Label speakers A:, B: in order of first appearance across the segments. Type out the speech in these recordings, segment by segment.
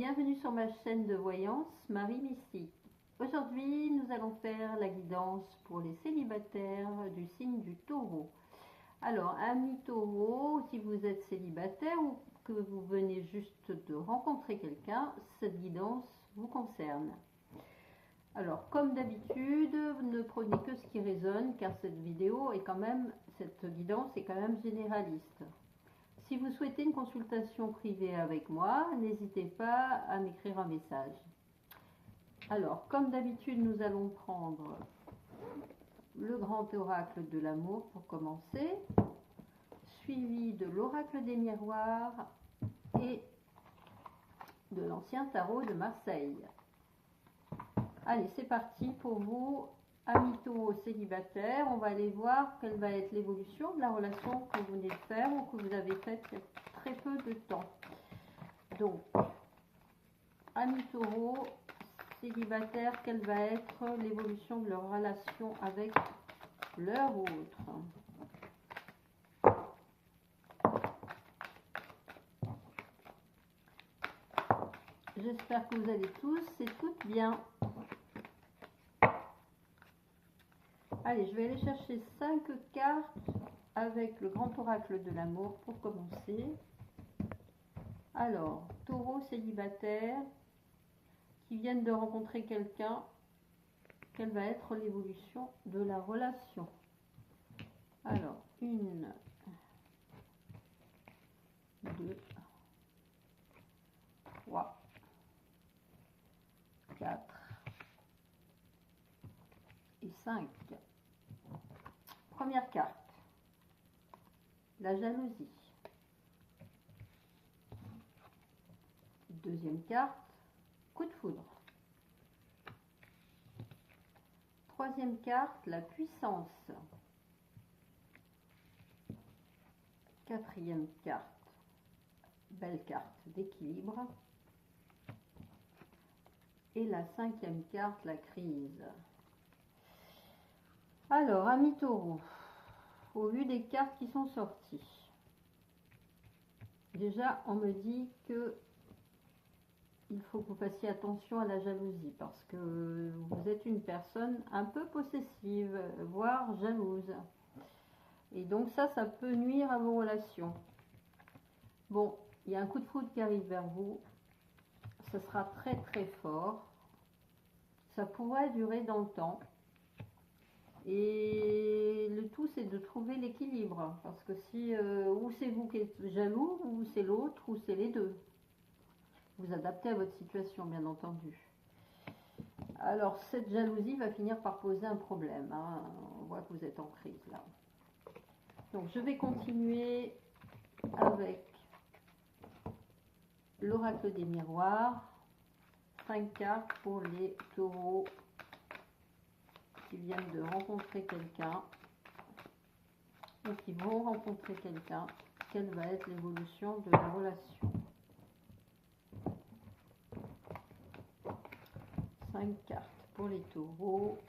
A: bienvenue sur ma chaîne de voyance Marie Mystique. Aujourd'hui, nous allons faire la guidance pour les célibataires du signe du Taureau. Alors, amis Taureau, si vous êtes célibataire ou que vous venez juste de rencontrer quelqu'un, cette guidance vous concerne. Alors, comme d'habitude, ne prenez que ce qui résonne, car cette guidance est quand même généraliste. Si vous souhaitez une consultation privée avec moi, n'hésitez pas à m'écrire un message. Alors, comme d'habitude, nous allons prendre le grand oracle de l'amour pour commencer, suivi de l'oracle des miroirs et de l'ancien tarot de Marseille. Allez, c'est parti pour vous, amis Taureau célibataires. On va aller voir quelle va être l'évolution de la relation que vous venez de faire ou que vous avez faite il y a très peu de temps. Donc, amis Taureau célibataires, quelle va être l'évolution de leur relation avec leur autre? J'espère que vous allez tous et toutes bien. Allez, je vais aller chercher 5 cartes avec le grand oracle de l'amour pour commencer. Alors, Taureau célibataire qui viennent de rencontrer quelqu'un, quelle va être l'évolution de la relation? Alors, 1, 2, 3, 4 et 5. Première carte, la jalousie. Deuxième carte, coup de foudre. Troisième carte, la puissance. Quatrième carte, belle carte d'équilibre. Et la cinquième carte, la crise. Alors, amis Taureau, au vu des cartes qui sont sorties, déjà on me dit que il faut que vous fassiez attention à la jalousie parce que vous êtes une personne un peu possessive, voire jalouse. Et donc ça peut nuire à vos relations. Bon, il y a un coup de foudre qui arrive vers vous. Ça sera très très fort. Ça pourrait durer dans le temps. Et le tout, c'est de trouver l'équilibre. Parce que si, ou c'est vous qui êtes jaloux, ou c'est l'autre, ou c'est les deux. Vous adaptez à votre situation, bien entendu. Alors, cette jalousie va finir par poser un problème. Hein. On voit que vous êtes en crise, là. Donc, je vais continuer avec l'oracle des miroirs. 5 cartes pour les taureaux qui viennent de rencontrer quelqu'un ou qui vont rencontrer quelqu'un. Quelle va être l'évolution de la relation? 5 cartes pour les taureaux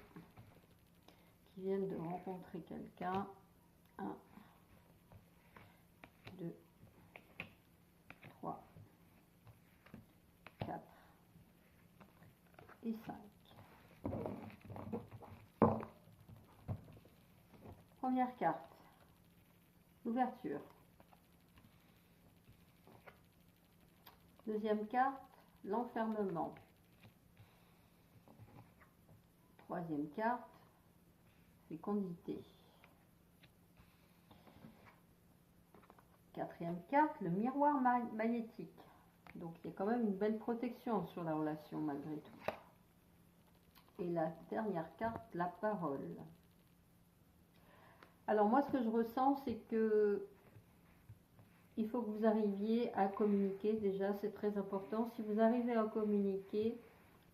A: qui viennent de rencontrer quelqu'un. 1, 2, 3, 4 et 5. Première carte, l'ouverture. Deuxième carte, l'enfermement. Troisième carte, fécondité. Quatrième carte, le miroir magnétique. Donc il y a quand même une belle protection sur la relation malgré tout. Et la dernière carte, la parole. Alors moi, ce que je ressens, c'est que il faut que vous arriviez à communiquer. Déjà, c'est très important. Si vous arrivez à communiquer,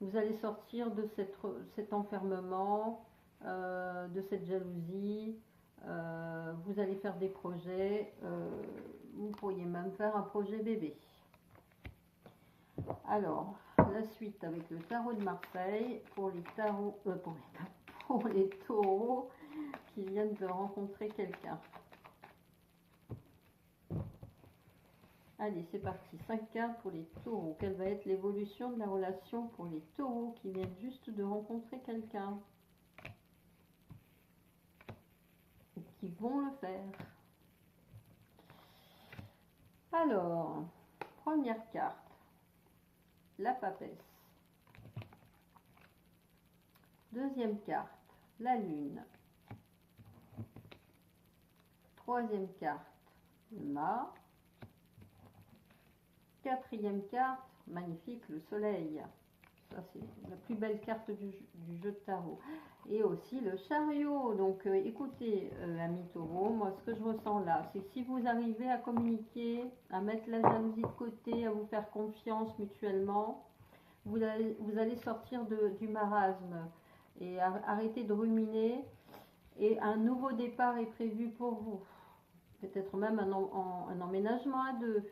A: vous allez sortir de cet enfermement, de cette jalousie. Vous allez faire des projets. Vous pourriez même faire un projet bébé. Alors, la suite avec le tarot de Marseille pour les pour les taureaux qui viennent de rencontrer quelqu'un. Allez, c'est parti. 5 cartes pour les taureaux. Quelle va être l'évolution de la relation pour les taureaux qui viennent juste de rencontrer quelqu'un? Ou qui vont le faire? Alors, première carte. La papesse. Deuxième carte. La lune. Troisième carte. Le mât. Quatrième carte, magnifique, le soleil. Ça, c'est la plus belle carte du jeu de tarot. Et aussi le chariot. Donc, écoutez, amis taureaux, moi, ce que je ressens là, c'est que si vous arrivez à communiquer, à mettre la jalousie de côté, à vous faire confiance mutuellement, vous allez sortir du marasme et arrêter de ruminer. Et un nouveau départ est prévu pour vous. Peut-être même un emménagement à deux.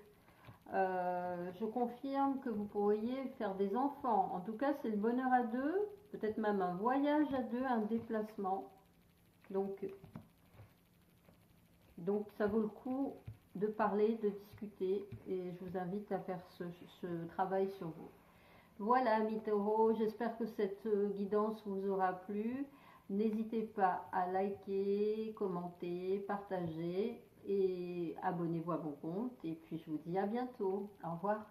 A: Je confirme que vous pourriez faire des enfants. En tout cas, c'est le bonheur à deux, peut-être même un voyage à deux, un déplacement. Donc ça vaut le coup de parler, de discuter, et je vous invite à faire ce travail sur vous. Voilà, amis taureaux, j'espère que cette guidance vous aura plu. N'hésitez pas à liker, commenter, partager et abonnez-vous à mon compte. Et puis je vous dis à bientôt. Au revoir.